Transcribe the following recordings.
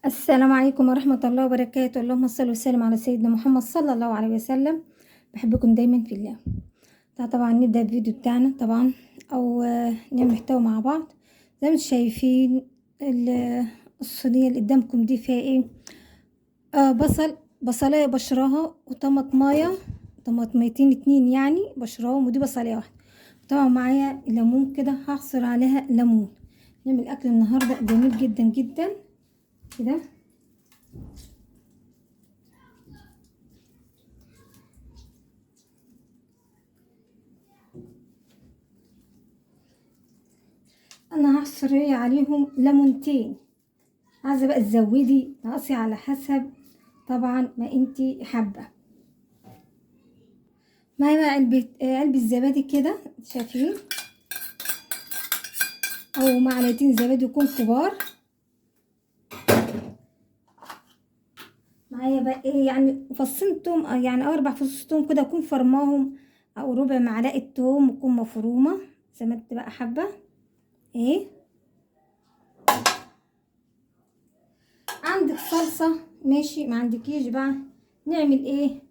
السلام عليكم ورحمة الله وبركاته. اللهم صل وسلم على سيدنا محمد صلى الله عليه وسلم. بحبكم دايما في الله. طبعا نبدأ الفيديو بتاعنا طبعا او نعمل محتوى مع بعض. زي ما انتم شايفين الصينية اللي قدامكم دي فيها ايه؟ بصلاية بشراها، وطماطماية، طماطميتين اتنين يعني بشراهم، ودي بصلاية واحدة. طبعا معايا ليمون كده هعصر عليها ليمون. نعمل اكل النهارده جميل جدا جدا كده. انا هعصر عليهم ليمونتين. عايزه بقى تزودي تقصي على حسب طبعا ما انتي حابه. معايا بقى علبه زبادي كده شايفين، او معلقتين زبادي يكون كبار. معايا بقى ايه يعني فصين توم، يعني 4 فصوص توم كده اكون فرماهم، او ربع معلقه توم تكون مفرومه زي ما انت بقى حابه ايه. عندك صلصه ماشي، ما عندكيش بقى نعمل ايه؟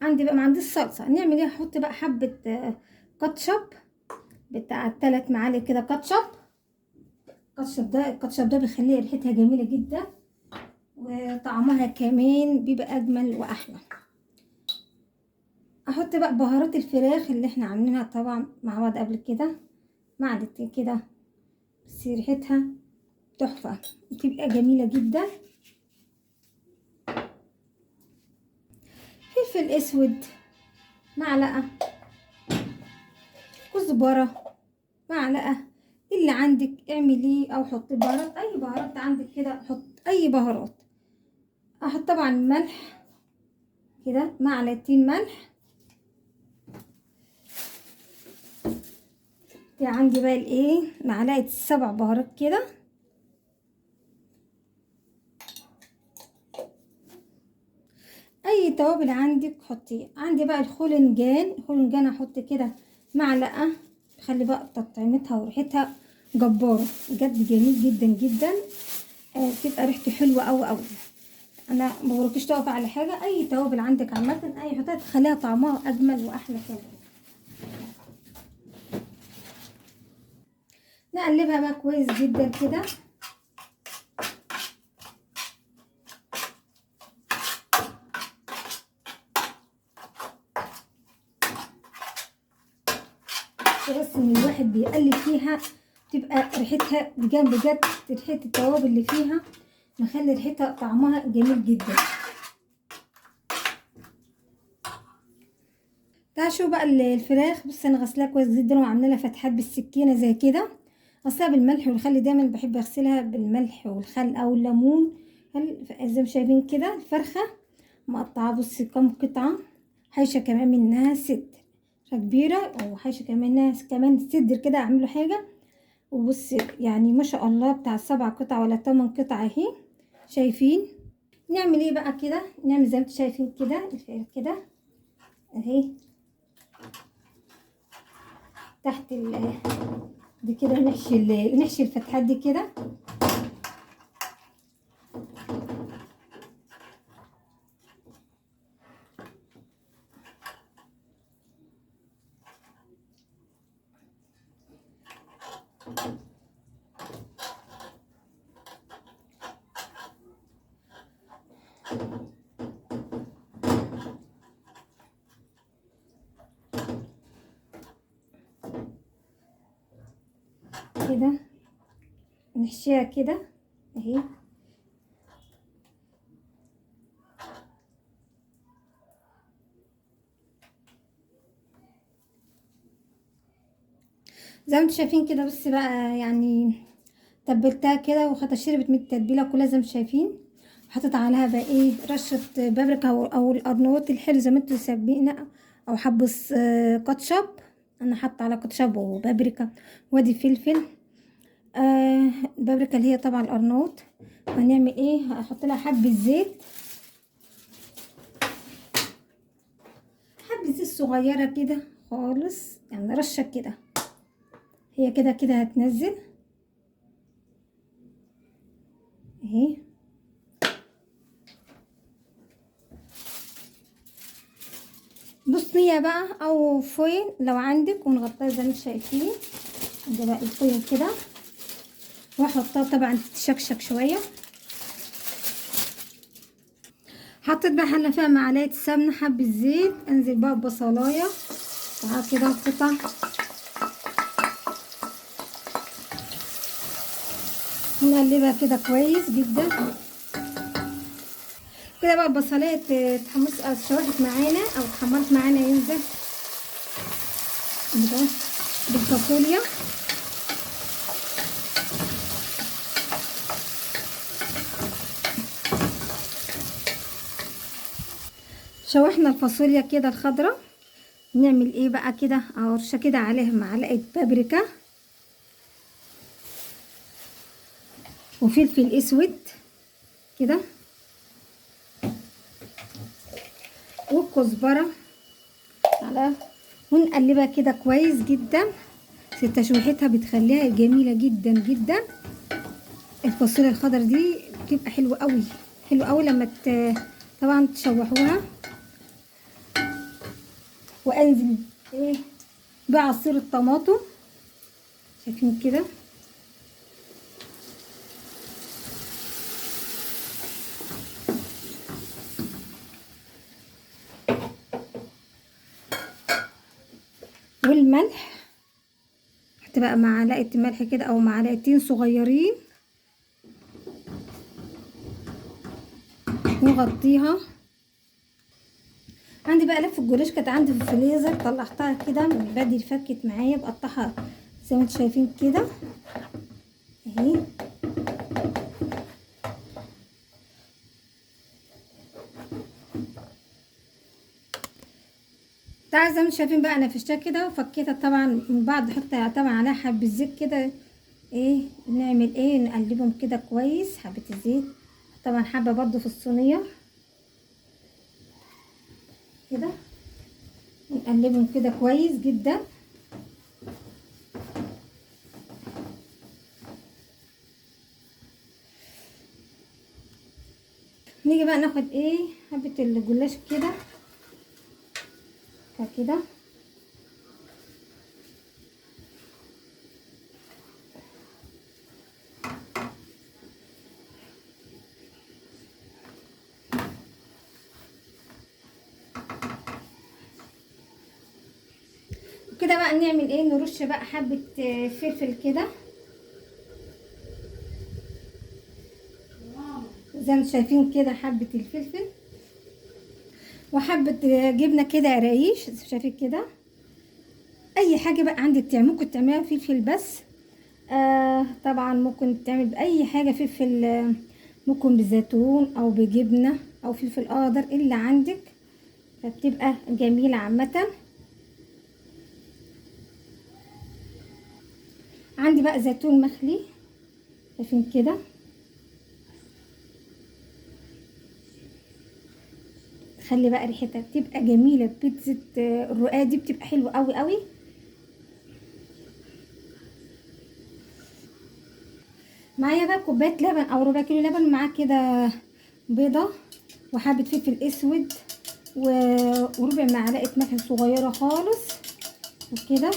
عندي بقى ما عنديش صلصه، نعمل ايه؟ احط بقى حبه كاتشب بتاع 3 معالق كده كاتشب. الكاتشب ده بيخليها ريحتها جميله جدا، وطعمها كمان بيبقى اجمل واحلى. احط بقى بهارات الفراخ اللي احنا عاملينها طبعا مع بعض قبل كده، معلقتين كده، بس ريحتها تحفه بتبقى جميله جدا. فلفل اسود معلقه، كزبره معلقه، اللي عندك اعمليه، او حطي بهارات، اي بهارات عندك كده حط اي بهارات. احط طبعا ملح كده، معلقتين ملح. عندي بقى الايه معلقه 7 بهارات كده. اي توابل عندك حطيه. عندي بقى الخولنجان هحط كده معلقه، خلي بقى تطعيمتها وريحتها جباره بجد، جميل جدا جدا. بتبقى ريحته حلوه قوي قوي. انا ما بقولكيش تقف على حاجه، اي توابل عندك عامه اي حطها تخليها طعمها اجمل واحلى كمان. نقلبها بقى كويس جدا كده. بس ان الواحد بيقلب فيها تبقى ريحتها بجد ريحه التوابل اللي فيها مخلي ريحتها طعمها جميل جدا. تعالوا شوفوا بقى الفراخ. بص انا غسلاها كويس جدا وعامله لها فتحات بالسكينه زي كده. غسلها بالملح والخل، دايما بحب اغسلها بالملح والخل او الليمون. زي ما شايفين كده الفرخه مقطعه، بصي كم قطعه، حايشه كمان منها صدر كبيره، وحايشه كمان منها كمان صدر كده اعمله حاجه. وبصي يعني ما شاء الله بتاع 7 قطع ولا 8 قطع اهي شايفين. نعمل ايه بقى كده؟ نعمل زي ما انتم شايفين كده الفراخ كده اهي تحت دي كده، نحشي الفتحات دي كده. كده نحشيها كده اهي. زي ما انتم شايفين كده. بص بقى يعني تبلتها كده وخدت شربت من التتبيله كلها زي ما انتم شايفين. حطيت عليها بقى ايه رشه بابريكا او القرنوط الحلو زي ما انتم سابقين، او حبس كاتشب. انا حاطه على كاتشب وبابريكا وادي فلفل. البابريكا اللي هي طبعا القرنوط. هنعمل ايه؟ هحط لها حبه زيت، حبه زيت صغيره كده خالص، يعني رشه كده. هي كده كده هتنزل اهي. صينية بقى او فويل لو عندك، ونغطيها زي ما انتم شايفين. ده بقى الفويل كده، واحطها طبعا تشكشك شويه. حطيت بقى حله فيها معلقه سمنه، حبه زيت، انزل بقى ببصلايه وهكذا كده قطع، ونقلبها كده كويس جدا. كده بقى البصلايه تحمص اتشوحت معانا او اتحمرت معانا، ينزل كده بالفاصوليا. شوحنا الفاصوليا كده الخضراء، نعمل ايه بقى كده، ارشه كده عليها معلقه بابريكا وفلفل اسود كده والكزبره على، ونقلبها كده كويس جدا. تشويحتها بتخليها جميله جدا جدا. الفاصوليا الخضراء دي بتبقى حلوه قوي، حلوه قوي لما طبعا تشوحوها. وانزل ايه بعصير الطماطم، شايفين كده. والملح، هتبقى معلقه ملح كده او معلقتين صغيرين، نغطيها. عندي بقى لف الجلاش كانت عندي في الفريزر، طلعتها كده من بدري، فكت معايا، بقطعها زي ما انتم شايفين كده اهي. تعالوا زي ما انتم شايفين بقى، انا فشتها كده وفكيتها طبعا من بعض، احط طبعا عليها حبه زيت كده. ايه نعمل ايه، نقلبهم كده كويس، حبه الزيت طبعا، حبه برضو في الصينيه كده، نقلبهم كده كويس جدا. نيجي بقى ناخد ايه حبه الجلاش كده كده، كده بقى نعمل ايه، نرش بقى حبه فلفل كده زي ما شايفين كده، حبه الفلفل، وحبه جبنه كده ريش، شايفين كده. اي حاجه بقى عندك ممكن تعملها فلفل بس، طبعا ممكن تعمل باي حاجه فلفل، ممكن بزيتون او بجبنه او فلفل اخضر اللي عندك، فبتبقى جميله عامه. عندي بقى زيتون مخلي، شايفين كده. خلي بقى ريحتها بتبقى جميله، بيتزا الرقاق دي بتبقى حلوه قوي قوي. معايا بقى كوبايه لبن او ربع كيلو لبن، معاه كده بيضه وحبه فلفل اسود وربع معلقه ملح صغيره خالص وكده.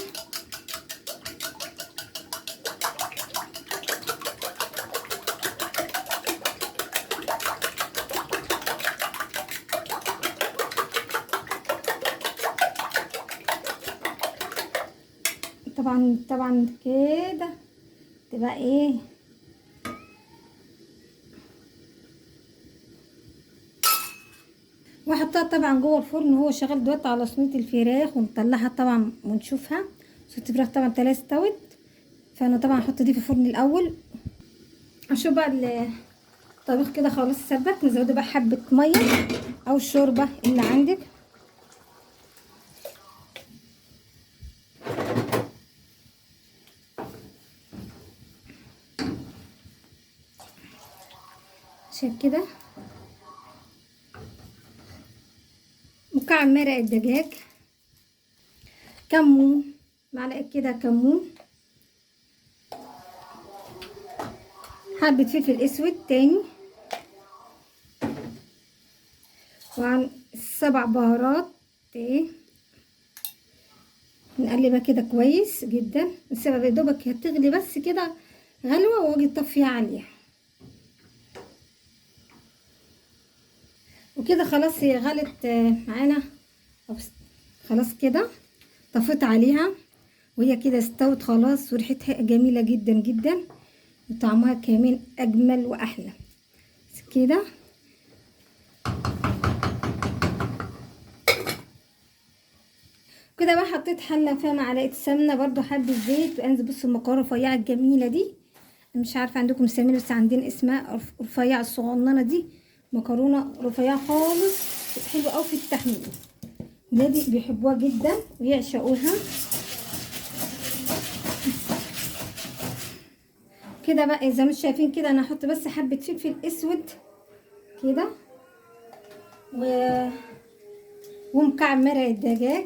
طبعا كده تبقى ايه، واحطها طبعا جوه الفرن وهو شغال دلوقتي على صينيه الفراخ، ونطلعها طبعا ونشوفها. صينيه الفراخ طبعا تلاقيها استوت، فانا طبعا هحط دي في الفرن الاول. اشوف بقى الطبيخ كده خلاص سبك، نزود بقى حبه ميه او الشوربه اللي عندك. شايف كده، مكعب مرق الدجاج، كمون، معلقه كده كمون، حبه فلفل اسود تاني، وعن 7 بهارات ايه، نقلبها كده كويس جدا، نسيبها يا دوبك هتغلي بس كده غلوه، واجي اطفيها عليها. وكده خلاص هي غلت معانا. خلاص كده طفيت عليها، وهي كده استوت خلاص، وريحتها جميله جدا جدا، وطعمها كمان اجمل واحلى كده. كده بقى حطيت حله فيها معلقه سمنه، برضو حبه زيت، وانزل بصوا المكرونه الرفيعه الجميله دي، مش عارفه عندكم مسمينها بس عندنا اسمها رفيعه الصغننه دي، مكرونه رفيعه خالص، حلوه قوي في التحمير، ولادي بيحبوها جدا ويعشقوها. كده بقى زي ما انتم شايفين كده، انا هحط بس حبه فلفل اسود كده، ومكعب مرق الدجاج،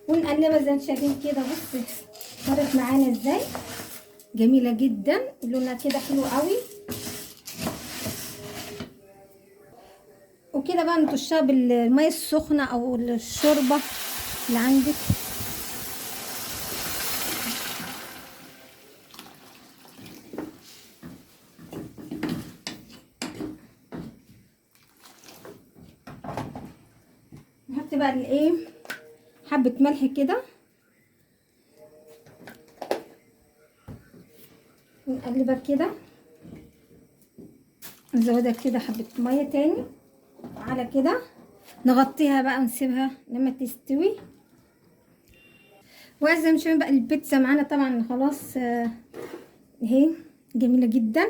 ونقلبها زي ما انتم شايفين كده. بص صارت معانا ازاي جميله جدا، لونها كده حلو قوي. وكده بقى نطشها بالميه السخنه او الشوربه اللي عندك. نحط بقى الايه حبه ملح كده، ونقلبها كده، نزودها كده حبه ميه تاني على كده، نغطيها بقى ونسيبها لما تستوي. وزي ما شايفين بقى البيتزا معانا طبعا خلاص اهي جميله جدا.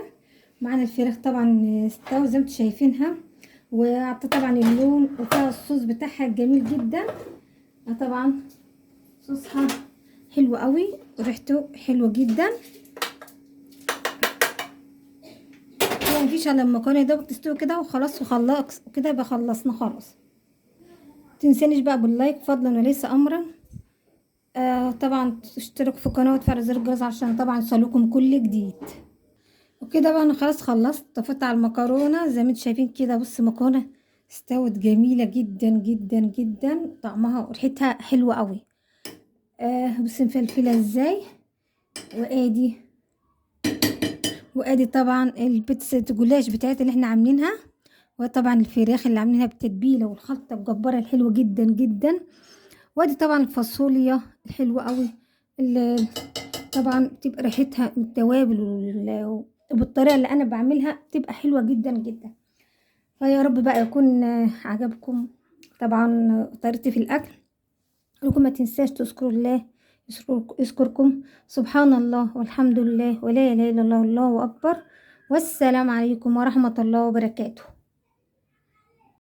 معانا الفراخ طبعا استوى زي ما انتم شايفينها، وعطى طبعا اللون، وفيها الصوص بتاعها جميل جدا. طبعا صوصها حلو قوي وريحته حلوه جدا. يعني مفيش الا المكرونه ده بتستوي كده وخلاص، وخلاص وكده يبقى خلصنا خلاص. متنسانيش بقى باللايك فضلا وليس امرا. طبعا تشتركوا في القناه وتفعلوا زر الجرس عشان طبعا يوصلكم كل جديد. وكده بقى انا خلاص خلصت، طفيت على المكرونه زي ما انتم شايفين كده. بص المكرونه استوت جميله جدا جدا جدا، طعمها وريحتها حلوه قوي. بص مفلفله ازاي، وادي طبعا البيتزا الجلاش بتاعتنا اللي احنا عاملينها، وطبعا الفراخ اللي عاملينها بالتتبيله والخلطه الجباره الحلوه جدا جدا. وادي طبعا الفاصوليا الحلوه قوي اللي طبعا بتبقى ريحتها من التوابل وبالطريقه اللي انا بعملها بتبقى حلوه جدا جدا. فيا رب بقى يكون عجبكم طبعا طريقتي في الاكل. لكم ما تنساش تذكروا الله يذكركم. سبحان الله والحمد لله ولا اله الا الله، الله اكبر، والسلام عليكم ورحمه الله وبركاته.